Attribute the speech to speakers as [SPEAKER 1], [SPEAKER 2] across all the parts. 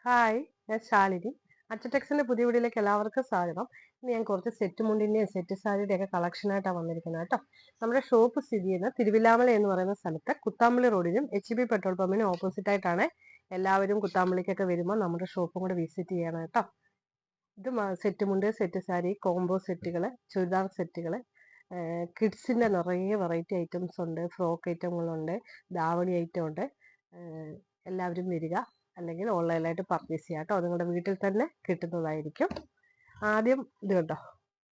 [SPEAKER 1] Hi, ഞാൻ ശാലിനി. അച്ചടെക്സിന്റെ പുതിയ വീഡിയോയിലേക്ക് എല്ലാവർക്കും സ്വാഗതം. ഇന്ന് ഞാൻ കുറച്ച് സെറ്റ് മുണ്ടിന്റെയും സെറ്റ് സാരിയുടെ ഒക്കെ കളക്ഷനായിട്ടാണ് വന്നിരിക്കുന്നത് കേട്ടോ. നമ്മുടെ ഷോപ്പ് സ്ഥിതി ചെയ്യുന്ന തിരുവില്ലാമല എന്ന് പറയുന്ന സ്ഥലത്ത് കുത്താമ്പള്ളി റോഡിനും HB പെട്രോൾ പമ്പിനും ഓപ്പോസിറ്റ് ആയിട്ടാണ്. എല്ലാവരും കുത്താമ്പള്ളിക്കൊക്കെ വരുമ്പോൾ നമ്മുടെ ഷോപ്പും കൂടെ വിസിറ്റ് ചെയ്യണം കേട്ടോ. ഇത് സെറ്റ് മുണ്ട്, സെറ്റ് സാരി, കോംബോ സെറ്റുകൾ, ചുരിദാർ സെറ്റുകൾ, കിഡ്സിന്റെ നിറയെ വെറൈറ്റി ഐറ്റംസ് ഉണ്ട്, ഫ്രോക്ക് ഐറ്റങ്ങളുണ്ട്, ദാവണി ഐറ്റം ഉണ്ട്. എല്ലാവരും വരിക, അല്ലെങ്കിൽ ഓൺലൈനായിട്ട് പർച്ചേസ് ചെയ്യാം കേട്ടോ. നിങ്ങളുടെ വീട്ടിൽ തന്നെ കിട്ടുന്നതായിരിക്കും. ആദ്യം ഇത് കണ്ടോ,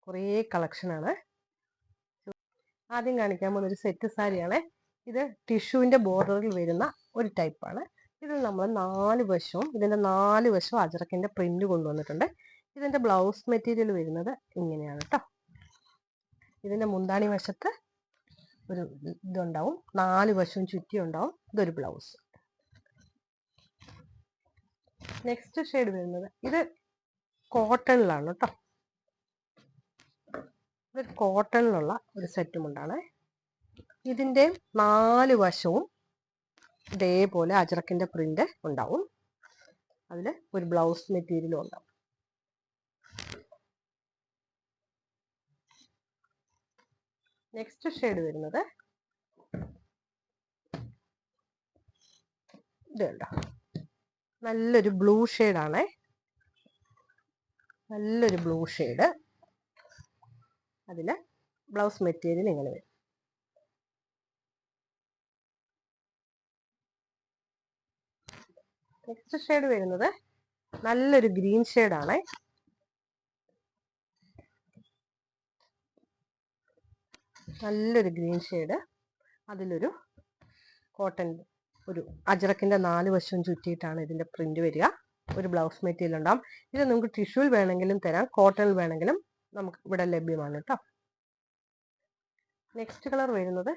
[SPEAKER 1] കുറേ കളക്ഷനാണ്. ആദ്യം കാണിക്കാൻ പോകുന്ന ഒരു സെറ്റ് സാരിയാണ്. ഇത് ടിഷ്യൂവിന്റെ ബോർഡറിൽ വരുന്ന ഒരു ടൈപ്പാണ്. ഇത് നമ്മൾ 4 വശവും ഇതിന്റെ 4 വശവും അജറക്കിന്റെ പ്രിന്റ് കൊണ്ടുവന്നിട്ടുണ്ട്. ഇതിന്റെ ബ്ലൗസ് മെറ്റീരിയൽ വരുന്നത് ഇങ്ങനെയാണ് കേട്ടോ. ഇതിന്റെ മുന്താണി വശത്ത് ഒരു ഇതുണ്ടാവും, 4 വശവും ചുറ്റി ഉണ്ടാവും. ഇതൊരു ബ്ലൗസ്. നെക്സ്റ്റ് ഷെയ്ഡ് വരുന്നത് ഇത് കോട്ടണിലാണ് കേട്ടോ. ഇത് കോട്ടണിലുള്ള ഒരു സെറ്റ് മുണ്ടാണ്. ഇതിന്റെ 4 വശവും ഇതേപോലെ അജറക്കിന്റെ പ്രിന്റ് ഉണ്ടാവും. അതിൽ ഒരു ബ്ലൗസ് മെറ്റീരിയലും ഉണ്ടാവും. നെക്സ്റ്റ് ഷെയ്ഡ് വരുന്നത് ഇത് കണ്ടോ, നല്ലൊരു ബ്ലൂ ഷെയ്ഡാണ്. നല്ലൊരു ബ്ലൂ ഷെയ്ഡ്. അതില് ബ്ലൗസ് മെറ്റീരിയൽ ഇങ്ങനെ വരും. നെക്സ്റ്റ് ഷെയ്ഡ് വരുന്നത് നല്ലൊരു ഗ്രീൻ ഷെയ്ഡാണ്. നല്ലൊരു ഗ്രീൻ ഷെയ്ഡ്. അതിലൊരു കോട്ടൺ, ഒരു അജറക്കിന്റെ 4 വശവും ചുറ്റിയിട്ടാണ് ഇതിന്റെ പ്രിന്റ് വരിക. ഒരു ബ്ലൗസ് മെറ്റീരിയൽ ഉണ്ടാവും. ഇത് നമുക്ക് ടിഷ്യൂൽ വേണമെങ്കിലും തരാം, കോട്ടണിൽ വേണമെങ്കിലും നമുക്ക് ഇവിടെ ലഭ്യമാണ് കേട്ടോ. നെക്സ്റ്റ് കളർ വരുന്നത്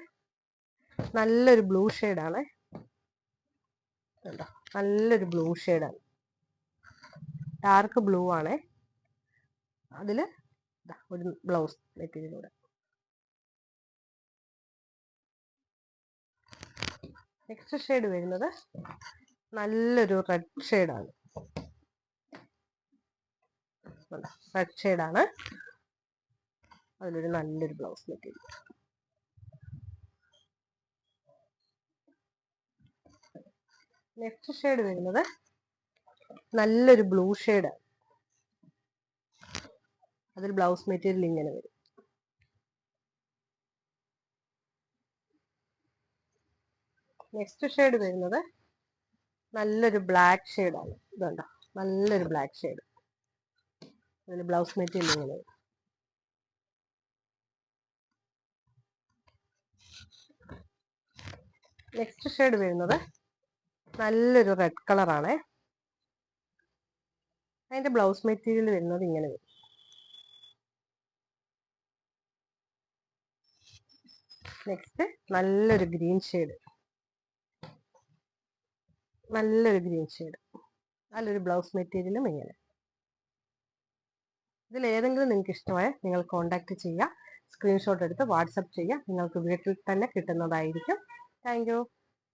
[SPEAKER 1] നല്ലൊരു ബ്ലൂ ഷെയ്ഡാണ്. നല്ലൊരു ബ്ലൂ ഷെയ്ഡാണ്, ഡാർക്ക് ബ്ലൂ ആണ്. അതില് ഒരു ബ്ലൗസ് മെറ്റീരിയൽ കൂടെ. നെക്സ്റ്റ് ഷെയ്ഡ് വരുന്നത് നല്ലൊരു റെഡ് ഷെയ്ഡാണ്. റെഡ് ഷെയ്ഡാണ്. അതിലൊരു നല്ലൊരു ബ്ലൗസ് മെറ്റീരിയൽ. നെക്സ്റ്റ് ഷെയ്ഡ് വരുന്നത് നല്ലൊരു ബ്ലൂ ഷെയ്ഡ്. അതിൽ ബ്ലൗസ് മെറ്റീരിയൽ ഇങ്ങനെ വരും. നെക്സ്റ്റ് ഷെയ്ഡ് വരുന്നത് നല്ലൊരു ബ്ലാക്ക് ഷെയ്ഡാണ്. ഇതുണ്ടോ, നല്ലൊരു ബ്ലാക്ക് ഷെയ്ഡ്. അതിൽ ബ്ലൗസ് മെറ്റീരിയൽ ഇങ്ങനെ വരും. നെക്സ്റ്റ് ഷെയ്ഡ് വരുന്നത് നല്ലൊരു റെഡ് കളറാണ്. അതിന്റെ ബ്ലൗസ് മെറ്റീരിയൽ വരുന്നത് ഇങ്ങനെ വരും. നെക്സ്റ്റ് നല്ലൊരു ഗ്രീൻ ഷെയ്ഡ്. നല്ലൊരു ഗ്രീൻ ഷെയ്ഡ്. നല്ലൊരു ബ്ലൗസ് മെറ്റീരിയലും ഇങ്ങനെ. ഇതിൽ ഏതെങ്കിലും നിങ്ങൾക്ക് ഇഷ്ടമായ നിങ്ങൾ കോൺടാക്ട് ചെയ്യുക. സ്ക്രീൻഷോട്ട് എടുത്ത് വാട്സപ്പ് ചെയ്യുക. നിങ്ങൾക്ക് വീട്ടിൽ തന്നെ കിട്ടുന്നതായിരിക്കും. Thank you.